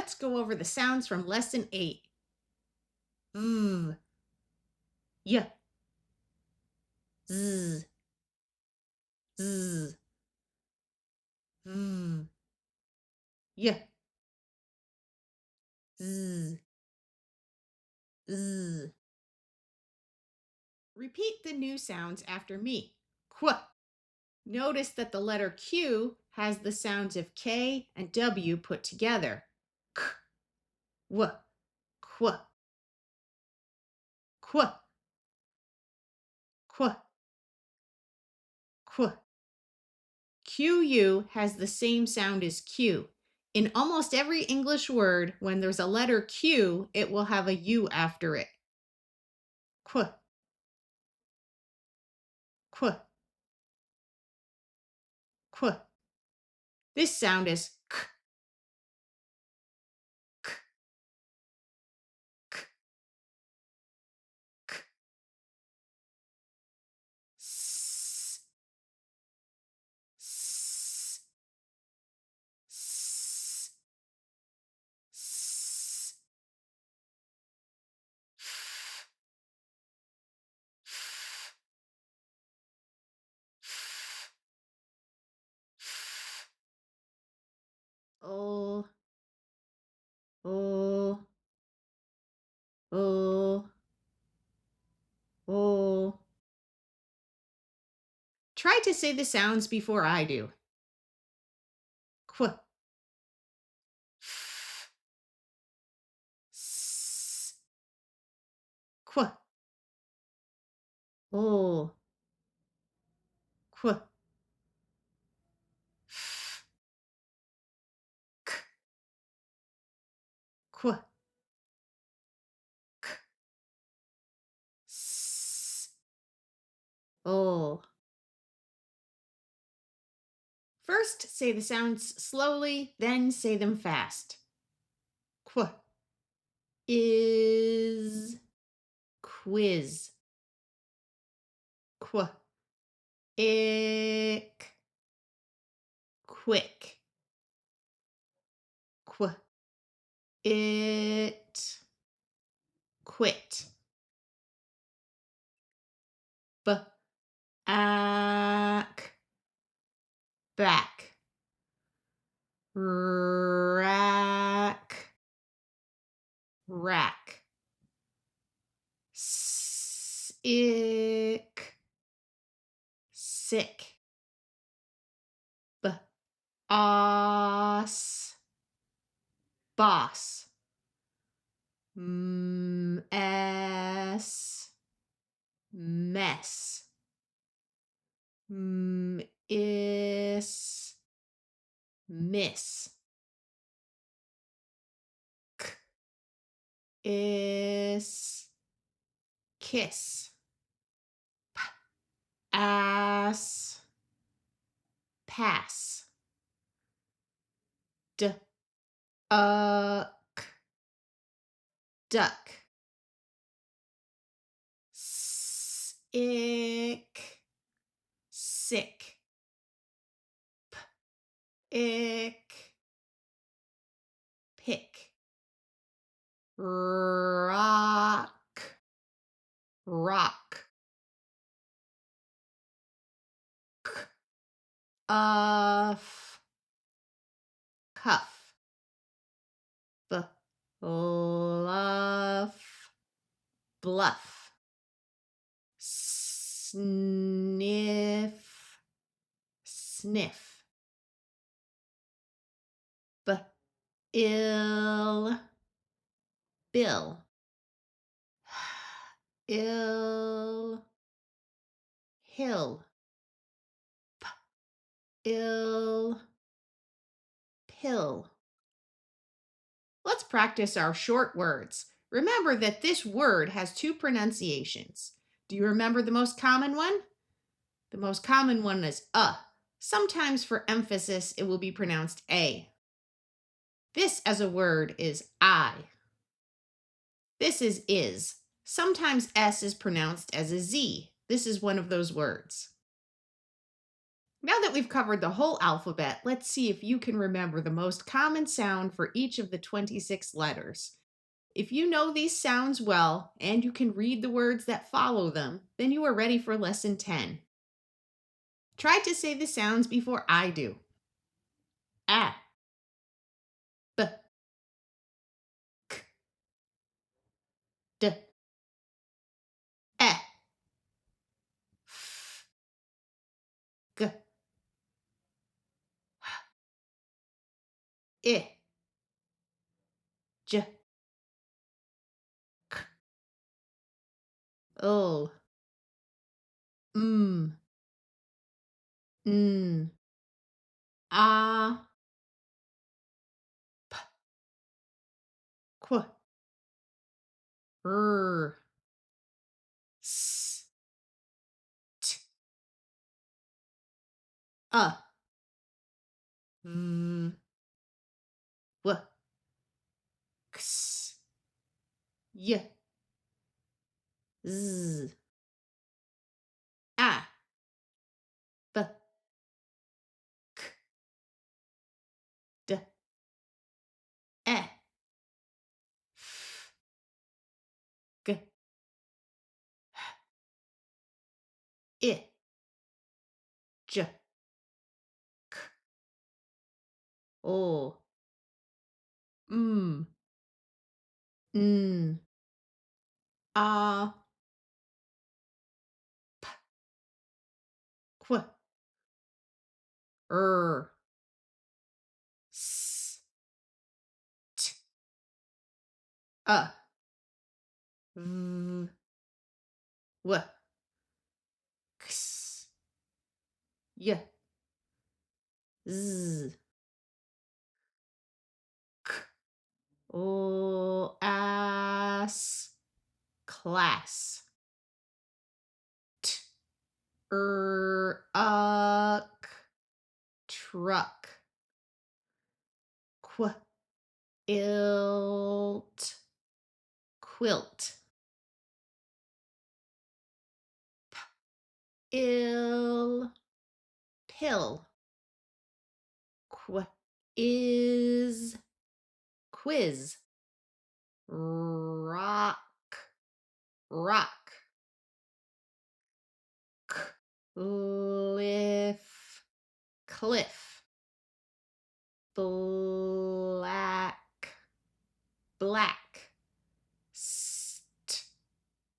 Let's go over the sounds from lesson 8. V, y, z, z, v, y, z, z. Repeat the new sounds after me. Qu. Notice that the letter Q has the sounds of K and W put together. K, w, qu, qu, qu, qu. QU has the same sound as Q. In almost every English word, when there's a letter Q, it will have a U after it. Qu, qu, qu. This sound is k, k, k, k. S, s, s, s. Oh, oh, oh, oh. Try to say the sounds before I do. Qu, s, qu, oh, qu, k, qu, k, s, oh. First, say the sounds slowly, then say them fast. Qu, is, quiz. Qu, ick, quick. Qu, it, quit. B, ack, back. Rack, rack. Sick, sick. B, os, boss. S, mess. Is, miss. K, is, kiss. P, ass, pass. D, uck, duck. Sick, sick. Ick, pick. Rock, rock. K, cuff. B, bluff, bluff. Sniff, sniff. B, ill, bill. Ill, hill. P, ill, pill. Let's practice our short words. Remember that this word has two pronunciations. Do you remember the most common one? The most common one is Sometimes for emphasis, it will be pronounced A. This as a word is I. This is. Sometimes S is pronounced as a Z. This is one of those words. Now that we've covered the whole alphabet, let's see if you can remember the most common sound for each of the 26 letters. If you know these sounds well and you can read the words that follow them, then you are ready for lesson 10. Try to say the sounds before I do. A, B, K, D, E, F, G, I, J, K, L, M, N, A, P, Q, R, S, T, U, V, W, X, Y, Z, A, B, K, D, E, F, G, I, J, K, O, M, N, A, P, Q, R, S, T, U, V, W, X, Y, Z, K, O, S, class. T, uck, truck. Qu, ilt, quilt. Ill, pill. Qu, is, quiz. Rock, rock. Cliff, cliff. Black, black.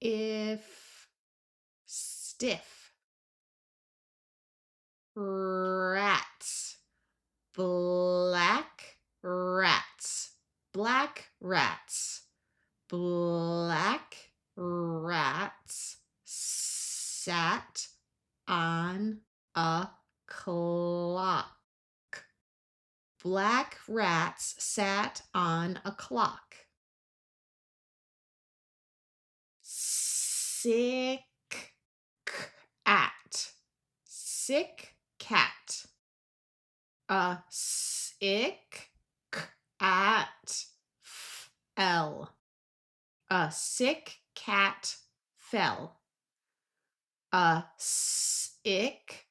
If, stiff. Rats, black rats. Black rats. Black rats sat on a clock. Black rats sat on a clock. Sick cat. Sick cat. A sick cat fell. A sick cat fell. A sick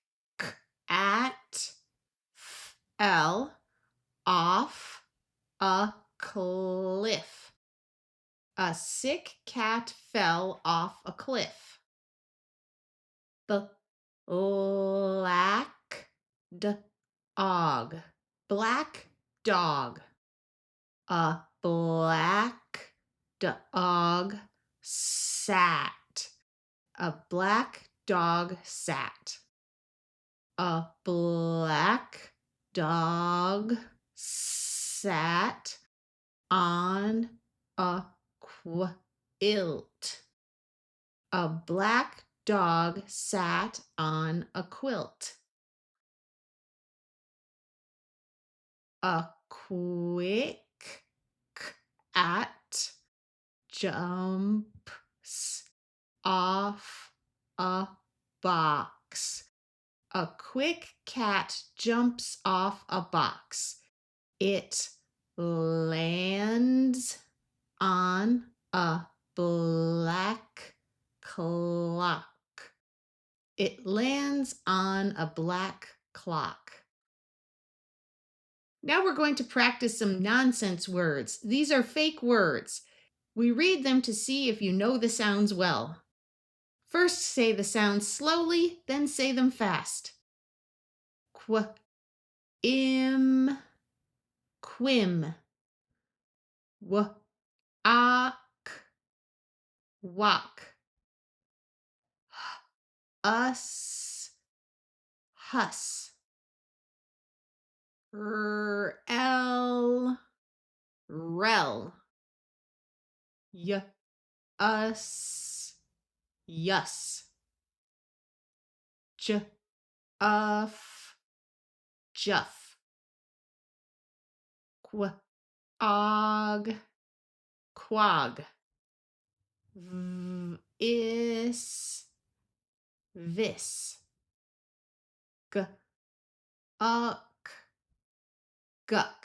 cat fell off a cliff. A sick cat fell off a cliff. Black dog. Black dog. A black dog sat. A black dog sat. A black dog sat on a quilt. A black dog sat on a quilt. A quick cat jumps off a box. A quick cat jumps off a box. It lands on a black clock. It lands on a black clock. Now we're going to practice some nonsense words. These are fake words. We read them to see if you know the sounds well. First, say the sounds slowly, then say them fast. Qu, im, quim. W, ak, wok. Us, hus. El, rel. Us, yus. Uff, juff. Og, quag. Is, vis. Uck, guck.